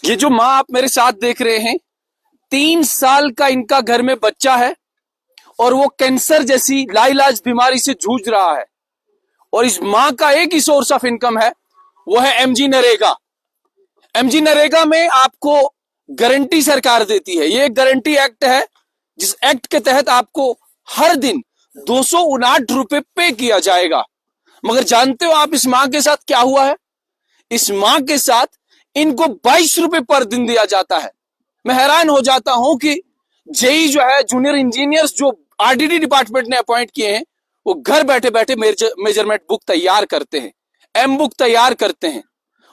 ये जो माँ आप मेरे साथ देख रहे हैं, 3 साल का इनका घर में बच्चा है और वो कैंसर जैसी लाइलाज बीमारी से जूझ रहा है। और इस माँ का एक ही सोर्स ऑफ इनकम है, वो है एमजी नरेगा। एमजी नरेगा में आपको गारंटी सरकार देती है। ये एक गारंटी एक्ट है, जिस एक्ट के तहत आपको हर दिन 259 रुपए पे किया जाएगा। मगर जानते हो आप इस माँ के साथ क्या हुआ है? इस माँ के साथ इनको 22 रुपए पर दिन दिया जाता है। मैं हैरान हो जाता हूं कि जेई जो है, जूनियर इंजीनियर्स जो आरडीडी डिपार्टमेंट ने अपॉइंट किए हैं, वो घर बैठे बैठे मेजरमेंट बुक तैयार करते हैं, एम बुक तैयार करते हैं।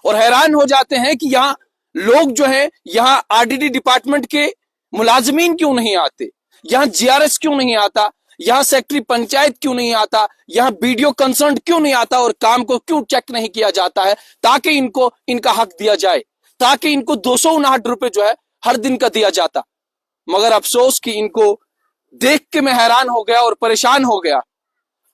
और हैरान हो जाते हैं कि यहाँ लोग जो है, यहाँ आरडीडी डिपार्टमेंट के मुलाजमीन क्यों नहीं आते, यहाँ जीआरएस क्यों नहीं आता, यहाँ सेक्रेटरी पंचायत क्यों नहीं आता, यहाँ बीडीओ कंसर्न क्यों नहीं आता और काम को क्यों चेक नहीं किया जाता है, ताकि इनको इनका हक दिया जाए, ताकि इनको 259 रुपए जो है हर दिन का दिया जाता। मगर अफसोस कि इनको देख के मैं हैरान हो गया और परेशान हो गया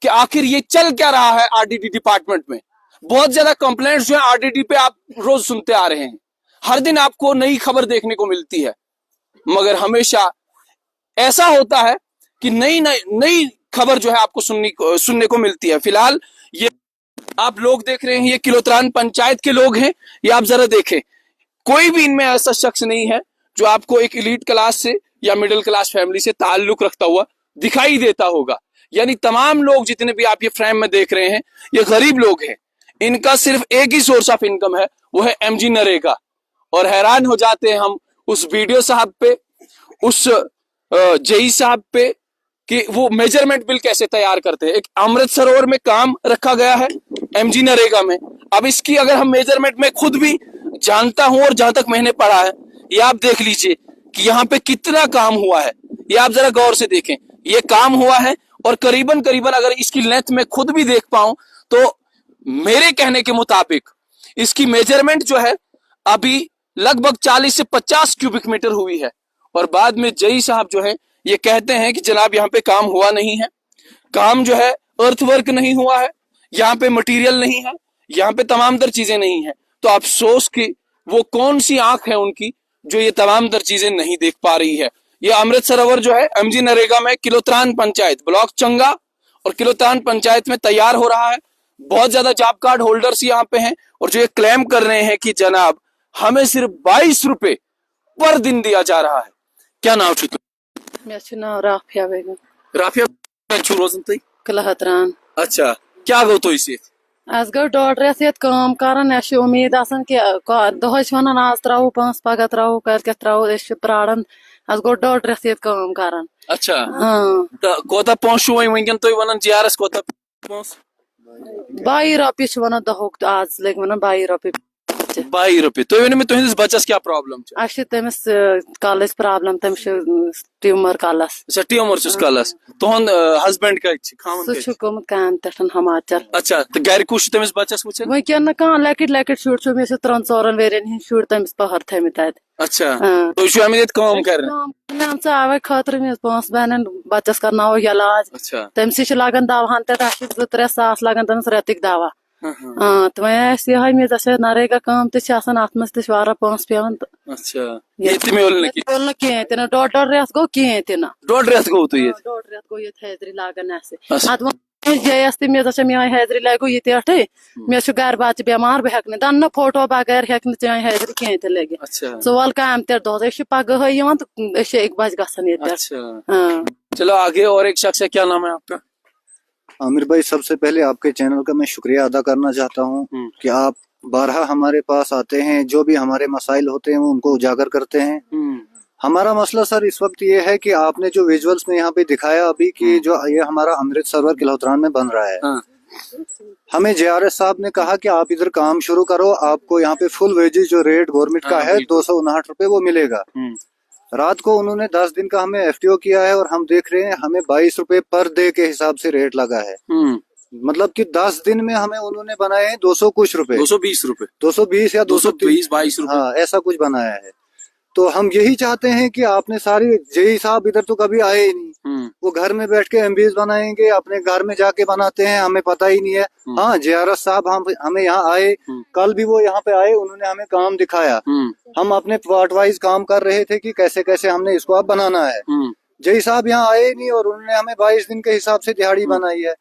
कि आखिर ये चल क्या रहा है आरडीडी डिपार्टमेंट में। बहुत ज्यादा कंप्लेंट्स जो है आरडीडी पे आप रोज सुनते आ रहे हैं, हर दिन आपको नई खबर देखने को मिलती है। मगर हमेशा ऐसा होता है कि नई खबर जो है आपको सुनने को मिलती है। फिलहाल ये आप लोग देख रहे हैं, ये किलोत्रान पंचायत के लोग हैं। ये आप जरा देखें, कोई भी इनमें ऐसा शख्स नहीं है जो आपको एक एलीट क्लास से या मिडिल क्लास फैमिली से ताल्लुक रखता हुआ दिखाई देता होगा। यानी तमाम लोग जितने भी आप ये फ्रेम में देख रहे हैं, ये गरीब लोग हैं। इनका सिर्फ एक ही सोर्स ऑफ इनकम है, वो है एमजी नरेगा। और हैरान हो जाते हैं हम उस वीडियो साहब पे, उस जेई साहब पे, कि वो मेजरमेंट बिल कैसे तैयार करते हैं। एक अमृत सरोवर में काम रखा गया है एमजी नरेगा में। अब इसकी अगर हम मेजरमेंट में खुद भी जानता हूं और जहां तक मैंने पढ़ा है, ये आप देख लीजिए कि यहाँ पे कितना काम हुआ है। ये आप जरा गौर से देखें, ये काम हुआ है और करीबन करीबन अगर इसकी लेंथ में खुद भी देख पाऊं तो मेरे कहने के मुताबिक इसकी मेजरमेंट जो है अभी लगभग 40 से 50 क्यूबिक मीटर हुई है। और बाद में जेई साहब जो है ये कहते हैं कि जनाब यहाँ पे काम हुआ नहीं है, काम जो है अर्थवर्क नहीं हुआ है, यहाँ पे मटेरियल नहीं है, यहाँ पे तमाम तर चीजें नहीं है। तो अफसोस कि वो कौन सी आंख है उनकी जो ये तमाम तर चीजें नहीं देख पा रही है। ये अमृत सरोवर जो है एमजी नरेगा में किलोत्रान पंचायत, ब्लॉक चंगा और किलोत्रान पंचायत में तैयार हो रहा है। बहुत ज्यादा जॉब कार्ड होल्डर्स यहाँ पे हैं और जो ये क्लेम कर रहे हैं कि जनाब हमें सिर्फ 22 रुपए पर दिन दिया जा रहा है। क्या नाम छू? नाम राफिया बेगम। राफिया छू रोजन तई कलहतरान। अच्छा, क्या गो तो इसे अस गो 1.5 रेत ये काम करन, अस उम्मीद आसान कि दोहस वनान आज त्रावो पांच पगह त्रावो कर त्रावो, अस प्राणन। अस गो 1.5 रेत ये काम करन। अच्छा, कोता पोंस वनकन तुम वनान जीआरएस कोता पोंस? 22 रुपये वनान दोहुक, आज लग वनान 22 रुपये। 22 रुपये। तुम वन तुहस बच्चस क्या प्रॉब्लम? तमिस कलस प्रॉब्लम, तमिस ट्यूमर कलस। अच्छा, ट्यूमर कलस। तुहन हस्बैंड सह गोमुत काम पे हिमाचल। अच्छा, तो घर कुछ तमिस बच्चस वो वनकन लकट लकट शुर मे 3-4 वेरियन शुर तमिस पहर थमित। अच्छा, तो अमित काम कर अवे खतर मे 5 बहन बच्चस करनाव इलाज। तमिस लगन दवाहन 2-3 सास लगन तमिस रेतिक दवा। तो वह मे नरेगा काम तन अत मज तह पोस पेवन। अच्छा, ये कह 1.5 रेत गो कह 1.5 रेत गो तो 1.5 रेत गो ये हैदरी लागन जयस मे मे हैदरी लगो ये अठे मे घर बच्चे बेमार बह हेक दन फोटो बगैर हेक चाहे हैदरी कह लगे। सो वल काम दोह पगह 1 बज गन। चलो आगे। और एक शख्स है, क्या नाम है आपका? आमिर भाई, सबसे पहले आपके चैनल का मैं शुक्रिया अदा करना चाहता हूँ कि आप बारहा हमारे पास आते हैं, जो भी हमारे मसाइल होते हैं वो उनको उजागर करते हैं। हमारा मसला सर इस वक्त ये है कि आपने जो विजुअल्स में यहाँ पे दिखाया अभी कि जो ये हमारा अमृत सरोवर किलोत्रान में बन रहा है, हमें जेआरएस साहब ने कहा कि आप इधर काम शुरू करो, आपको यहाँ पे फुल वेजेस जो रेट गवर्नमेंट का है 259 रुपए वो मिलेगा। रात को उन्होंने 10 दिन का हमें एफटीओ किया है और हम देख रहे हैं हमें 22 रुपए पर डे के हिसाब से रेट लगा है। मतलब कि 10 दिन में हमें उन्होंने बनाए हैं 200 कुछ रुपए, 220 रुपए, 220 या 220 22 रुपए, हाँ ऐसा कुछ बनाया है। तो हम यही चाहते हैं कि आपने सारी जेई साहब इधर तो कभी आए ही नहीं, वो घर में बैठ के एमबीएस बनाएंगे, अपने घर में जाके बनाते हैं, हमें पता ही नहीं है। हाँ, जेआरएस साहब हमें यहाँ आए, कल भी वो यहाँ पे आए, उन्होंने हमें काम दिखाया। हम अपने पार्ट वाइज काम कर रहे थे कि कैसे कैसे हमने इसको अब बनाना है। जेई साहब यहाँ आए नहीं और उन्होंने हमें 22 दिन के हिसाब से दिहाड़ी बनाई है।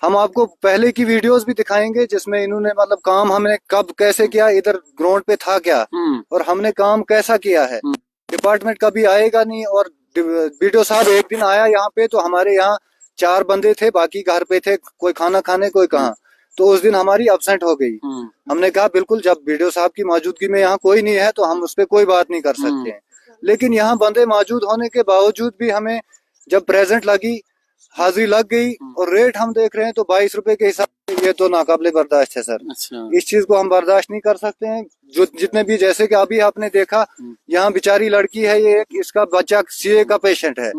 हम आपको पहले की वीडियोस भी दिखाएंगे जिसमें इन्होंने मतलब काम हमने कब कैसे किया, इधर ग्राउंड पे था क्या और हमने काम कैसा किया है। डिपार्टमेंट कभी आएगा नहीं और वीडियो साहब एक दिन आया यहाँ पे, तो हमारे यहाँ 4 बंदे थे, बाकी घर पे थे, कोई खाना खाने कोई कहाँ, तो उस दिन हमारी अब्सेंट हो गई। हमने कहा बिल्कुल जब वीडियो साहब की मौजूदगी में यहाँ कोई नहीं है तो हम उस पर कोई बात नहीं कर सकते हैं, लेकिन यहाँ बंदे मौजूद होने के बावजूद भी हमें जब प्रेजेंट लगी, हाजिरी लग गई और रेट हम देख रहे हैं तो 22 रुपए के हिसाब से ये तो नाकाबिले बर्दाश्त है सर। अच्छा। इस चीज को हम बर्दाश्त नहीं कर सकते हैं। जो जितने भी, जैसे कि अभी आपने देखा यहाँ बेचारी लड़की है, ये इसका बच्चा सीए का पेशेंट है,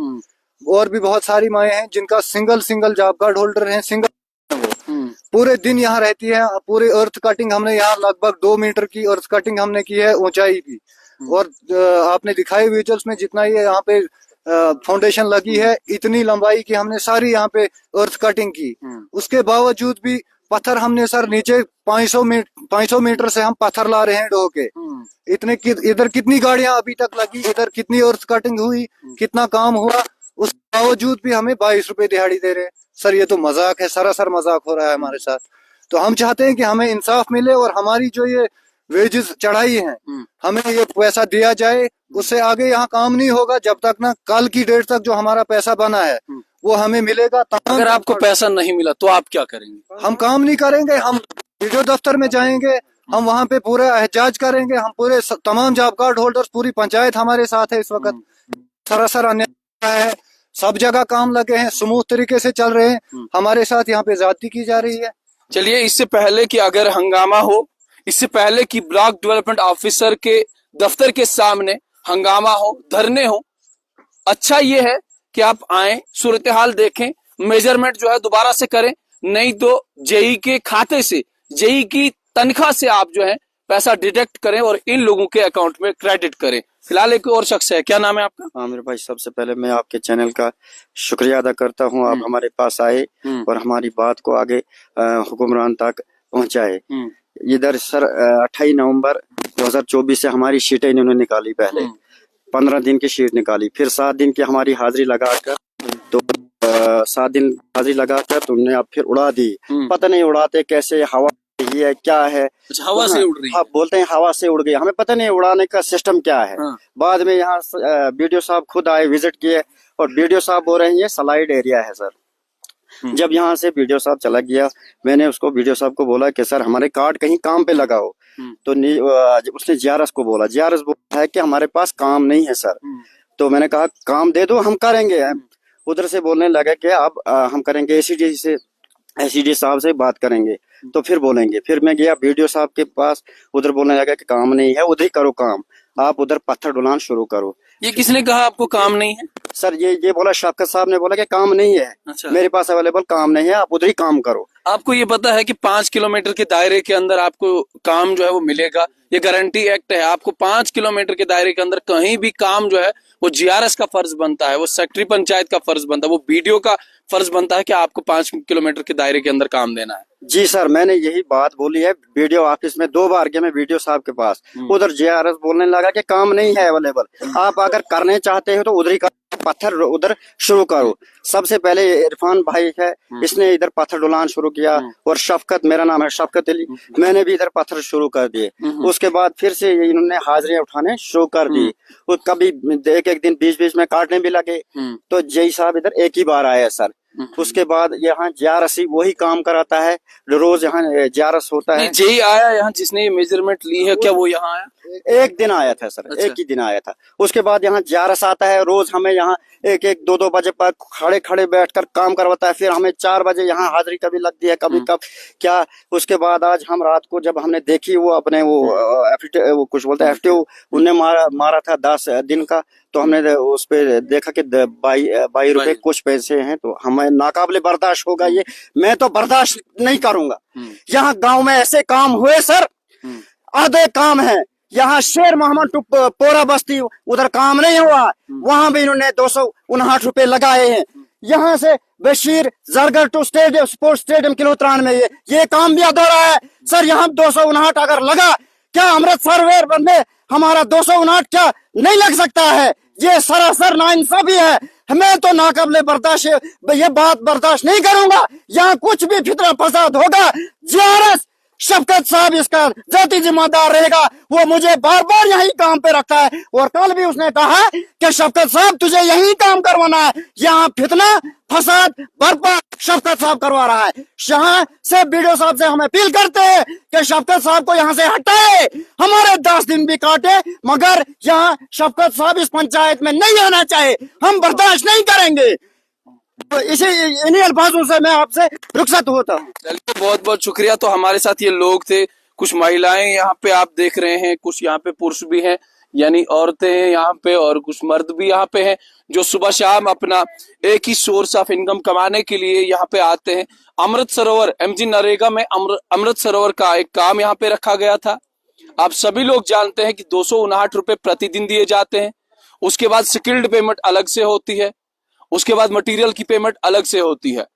और भी बहुत सारी माएँ हैं जिनका सिंगल जॉब कार्ड होल्डर है, सिंगल वो पूरे दिन यहाँ रहती है। पूरी अर्थ कटिंग हमने यहाँ लगभग 2 मीटर की अर्थ कटिंग हमने की है, ऊंचाई की, और आपने दिखाई विजुअल्स में जितना ये यहाँ पे फाउंडेशन लगी है, इतनी लंबाई की हमने सारी यहाँ पे अर्थ कटिंग की। उसके बावजूद भी पत्थर हमने सर नीचे 500 मीटर से हम पत्थर ला रहे हैं ढो के। इतने इधर कितनी गाड़ियां अभी तक लगी, इधर कितनी अर्थ कटिंग हुई, कितना काम हुआ, उस बावजूद भी हमें 22 रुपए दिहाड़ी दे रहे हैं। सर ये तो मजाक है, सरासर मजाक हो रहा है हमारे साथ। तो हम चाहते हैं कि हमें इंसाफ मिले और हमारी जो ये वेजेस चढ़ाई है हमें ये पैसा दिया जाए। उससे आगे यहाँ काम नहीं होगा जब तक ना कल की डेट तक जो हमारा पैसा बना है वो हमें मिलेगा। अगर आपको पैसा नहीं मिला तो आप क्या करेंगे? हम काम नहीं करेंगे, हम वीडियो दफ्तर में जाएंगे, हम वहाँ पे पूरा एहतजाज करेंगे। हम पूरे तमाम जॉब कार्ड होल्डर्स, पूरी पंचायत हमारे साथ है इस वक्त। सरासर अन्याय है, सब जगह काम लगे हैं, स्मूथ तरीके से चल रहे हैं, हमारे साथ यहाँ पे ज्यादती की जा रही है। चलिए, इससे पहले कि अगर हंगामा हो, इससे पहले कि ब्लॉक डेवलपमेंट ऑफिसर के दफ्तर के सामने हंगामा हो, धरने हो, अच्छा ये है कि आप आए, सूरत हाल देखें, मेजरमेंट जो है दोबारा से करें, नहीं तो जेई के खाते से, जेई की तनख्वाह से आप जो है पैसा डिडक्ट करें और इन लोगों के अकाउंट में क्रेडिट करें। फिलहाल एक और शख्स है, क्या नाम है आपका? आमिर भाई, सबसे पहले मैं आपके चैनल का शुक्रिया अदा करता हूं, आप हमारे पास आए और हमारी बात को आगे हुक्मरान तक पहुंचाए। इधर सर 28 नवंबर 2024 से हमारी शीटें इन्होंने निकाली, पहले 15 दिन की शीट निकाली, फिर 7 दिन की हमारी हाजिरी लगाकर, तो 7 दिन हाजिरी लगाकर तुमने अब फिर उड़ा दी। पता नहीं उड़ाते कैसे, हवा ये है क्या है, हवा से उड़ रही है, बोलते हैं हवा से उड़ गई, हमें पता नहीं उड़ाने का सिस्टम क्या है। बाद में यहाँ बीडीओ साहब खुद आए, विजिट किए, और बीडीओ साहब बोल रहे हैं ये स्लाइड एरिया है सर। जब यहाँ से बीडीओ साहब चला गया, मैंने उसको बीडीओ साहब को बोला कि सर हमारे कार्ड कहीं काम पे लगाओ, तो उसने जीआरएस को बोला, जीआरएस बोला है कि हमारे पास काम नहीं है सर। तो मैंने कहा काम दे दो, हम करेंगे। उधर से बोलने लगे कि अब हम करेंगे एसीडी साहब से बात करेंगे, तो फिर बोलेंगे। फिर मैं गया बीडीओ साहब के पास, उधर बोलने लगा कि काम नहीं है, उधर ही करो काम, आप उधर पत्थर डुलान शुरू करो। ये किसने कहा आपको काम नहीं है? सर ये बोला, शफकत साहब ने बोला कि काम नहीं है। अच्छा। मेरे पास अवेलेबल काम नहीं है, आप उधर ही काम करो। आपको ये पता है कि 5 किलोमीटर के दायरे के अंदर आपको काम जो है वो मिलेगा, ये गारंटी एक्ट है। आपको 5 किलोमीटर के दायरे के अंदर कहीं भी काम जो है वो जीआरएस का फर्ज बनता है, वो सेक्रेटरी पंचायत का फर्ज बनता है, वो बीडीओ का फर्ज बनता है कि आपको 5 किलोमीटर के दायरे के अंदर काम देना है। जी सर, मैंने यही बात बोली है बीडीओ ऑफिस में, 2 बार गया मैं बीडीओ साहब के पास, उधर जीआरएस बोलने लगा कि काम नहीं है अवेलेबल, आप अगर करने चाहते हो तो उधर ही पत्थर उधर शुरू करो। सबसे पहले इरफान भाई है, इसने इधर पत्थर डुलान शुरू किया, और शफकत, मेरा नाम है शफकत अली, मैंने भी इधर पत्थर शुरू कर दिए। उसके बाद फिर से इन्होंने हाजिरियां उठाने शुरू कर दी, कभी एक दिन बीच में काटने भी लगे। तो जेई साहब इधर एक ही बार आए सर। उसके बाद यहाँ जीआरएस वही काम कराता है, रोज यहाँ जीआरएस होता है। जेई आया यहाँ जिसने ये मेजरमेंट ली है, क्या वो यहाँ आया? एक दिन आया था सर। अच्छा। एक ही दिन आया था। उसके बाद यहाँ जीआरएस आता है, रोज हमें यहाँ 1-2 बजे पर खड़े बैठकर काम करवाता है, फिर हमें 4 बजे यहाँ हाजिरी कभी लगती है, कभी कब क्या। उसके बाद आज हम रात को जब हमने देखी, वो अपने वो कुछ बोलते हैं एफटीओ, उनने मारा था 10 दिन का, तो हमने उस पे देखा कि 22 रुपए कुछ पैसे हैं, तो हमें नाकाबिले बर्दाश्त होगा ये, मैं तो बर्दाश्त नहीं करूंगा। यहाँ गांव में ऐसे काम हुए सर, आधे काम है यहाँ शेर मोहम्मद टू पोरा बस्ती उधर काम नहीं हुआ, वहां भी इन्होंने 259 रुपए लगाए हैं। यहाँ से Bashir Zargar to stadium sports stadium किलोत्रान में ये काम भी अधूरा है सर। यहाँ 259 अगर लगा, क्या अमृतसर में हमारा 259 क्या नहीं लग सकता है? ये सरासर नाइंसाफी है। मैं तो नाकाबिले बर्दाश्त ये बात बर्दाश्त नहीं करूंगा। यहाँ कुछ भी फितना फसाद होगा, जीआरएस शफकत साहब इसका जाती जिम्मेदार रहेगा। वो मुझे बार बार यही काम पे रखा है और कल भी उसने कहा कि शफकत साहब तुझे यही काम करवाना है। यहाँ फितना फसाद बर्पा शफकत साहब करवा रहा है। यहाँ से बीडीओ साहब से हम अपील करते हैं कि शफकत साहब को यहाँ से हटाए। हमारे 10 दिन भी काटे मगर यहाँ शफकत साहब इस पंचायत में नहीं आना चाहे, हम बर्दाश्त नहीं करेंगे। तो इसी इन्हीं अल्फाजों से मैं आपसे रुखसत होता हूँ। चलिए, बहुत बहुत शुक्रिया। तो हमारे साथ ये लोग थे, कुछ महिलाएं यहाँ पे आप देख रहे हैं, कुछ यहाँ पे पुरुष भी हैं, यानी औरतें हैं यहाँ पे, और कुछ मर्द भी यहाँ पे हैं जो सुबह शाम अपना एक ही सोर्स ऑफ इनकम कमाने के लिए यहाँ पे आते हैं। अमृत सरोवर एमजी नरेगा में अमृत सरोवर का एक काम यहाँ पे रखा गया था। आप सभी लोग जानते हैं कि 259 रुपए प्रतिदिन दिए जाते हैं। उसके बाद स्किल्ड पेमेंट अलग से होती है, उसके बाद मटेरियल की पेमेंट अलग से होती है।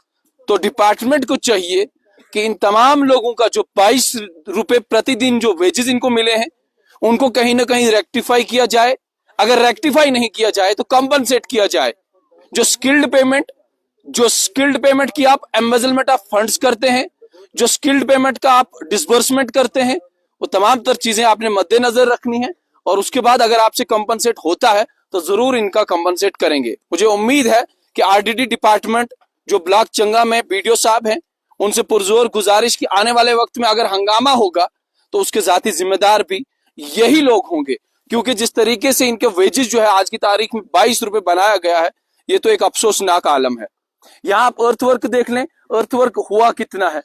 तो डिपार्टमेंट को चाहिए कि इन तमाम लोगों का जो 22 रुपए प्रतिदिन जो वेजेस इनको मिले हैं उनको कहीं ना कहीं रेक्टिफाई किया जाए। अगर रेक्टिफाई नहीं किया जाए तो कंपनसेट किया जाए। जो स्किल्ड पेमेंट की आप एम्बेजलमेंट ऑफ फंड्स करते हैं, जो स्किल्ड पेमेंट का आप डिसबर्समेंट करते हैं, वो तमाम तर चीजें आपने मद्देनजर रखनी है। और उसके बाद अगर आपसे कंपनसेट होता है तो जरूर इनका कंपनसेट करेंगे। मुझे उम्मीद है कि आरडीडी डिपार्टमेंट जो ब्लॉक चंगा में बीडीओ साहब हैं, उनसे पुरजोर गुजारिश की आने वाले वक्त में अगर हंगामा होगा तो उसके जाती जिम्मेदार भी यही लोग होंगे। क्योंकि जिस तरीके से इनके वेजेस जो है आज की तारीख में 22 रुपए बनाया गया है, ये तो एक अफसोसनाक आलम है। यहाँ आप अर्थवर्क देख लें, अर्थवर्क हुआ कितना है,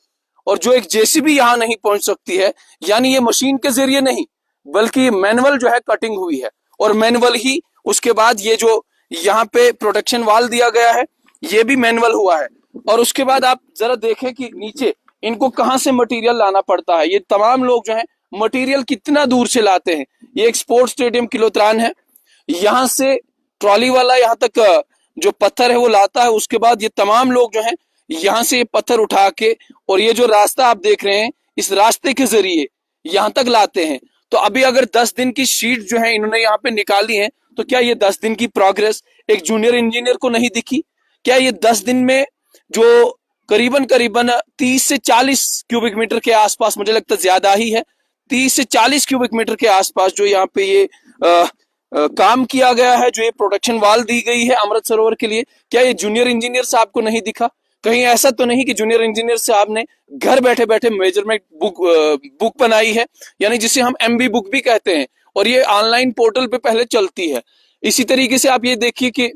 और जो एक जेसीबी यहाँ नहीं पहुंच सकती है, यानी ये मशीन के जरिए नहीं बल्कि मैनुअल जो है कटिंग हुई है, और मैनुअल ही उसके बाद ये जो यहाँ पे प्रोटेक्शन वाल दिया गया है ये भी मैनुअल हुआ है। और उसके बाद आप जरा देखें कि नीचे इनको कहाँ से मटेरियल लाना पड़ता है। ये तमाम लोग जो है मटेरियल कितना दूर से लाते हैं। ये एक स्पोर्ट्स स्टेडियम किलोत्रान है, यहाँ से ट्रॉली वाला यहाँ तक जो पत्थर है वो लाता है। उसके बाद ये तमाम लोग जो है यहाँ से ये पत्थर उठा के, और ये जो रास्ता आप देख रहे हैं इस रास्ते के जरिए यहाँ तक लाते हैं। तो अभी अगर 10 दिन की शीट जो है इन्होंने यहाँ पे निकाली है, तो क्या ये 10 दिन की प्रोग्रेस एक जूनियर इंजीनियर को नहीं दिखी? क्या ये 10 दिन में जो करीबन 30 से 40 क्यूबिक मीटर के आसपास, मुझे लगता है ज्यादा ही है, 30 से 40 क्यूबिक मीटर के आसपास जो यहाँ पे ये काम किया गया है, जो ये प्रोटेक्शन वाल दी गई है अमृत सरोवर के लिए, क्या ये जूनियर इंजीनियर साहब को नहीं दिखा? कहीं ऐसा तो नहीं कि जूनियर इंजीनियर साहब ने घर बैठे बैठे मेजरमेंट बुक बनाई है, यानी जिसे हम एमबी बुक भी कहते हैं, और ये ऑनलाइन पोर्टल पे पहले चलती है। इसी तरीके से आप ये देखिए कि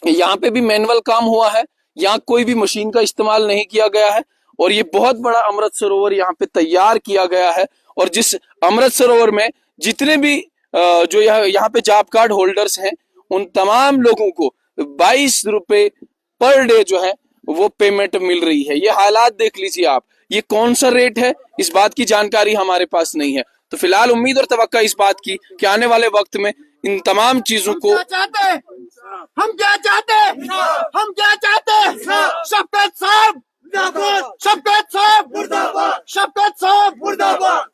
यहाँ पे भी मैनुअल काम हुआ है, यहाँ कोई भी मशीन का इस्तेमाल नहीं किया गया है, और ये बहुत बड़ा अमृत सरोवर यहाँ पे तैयार किया गया है। और जिस अमृत सरोवर में जितने भी जो यहाँ पे जॉब कार्ड होल्डर्स हैं उन तमाम लोगों को 22 रुपए पर डे जो है वो पेमेंट मिल रही है। ये हालात देख लीजिए आप, ये कौन सा रेट है इस बात की जानकारी हमारे पास नहीं है। तो फिलहाल उम्मीद और तवक्का इस बात की कि आने वाले वक्त में इन तमाम चीजों को हम क्या चाहते शफकत साहब मुर्दाबाद, शफकत साहब मुर्दाबाद, शफकत साहब मुर्दाबाद।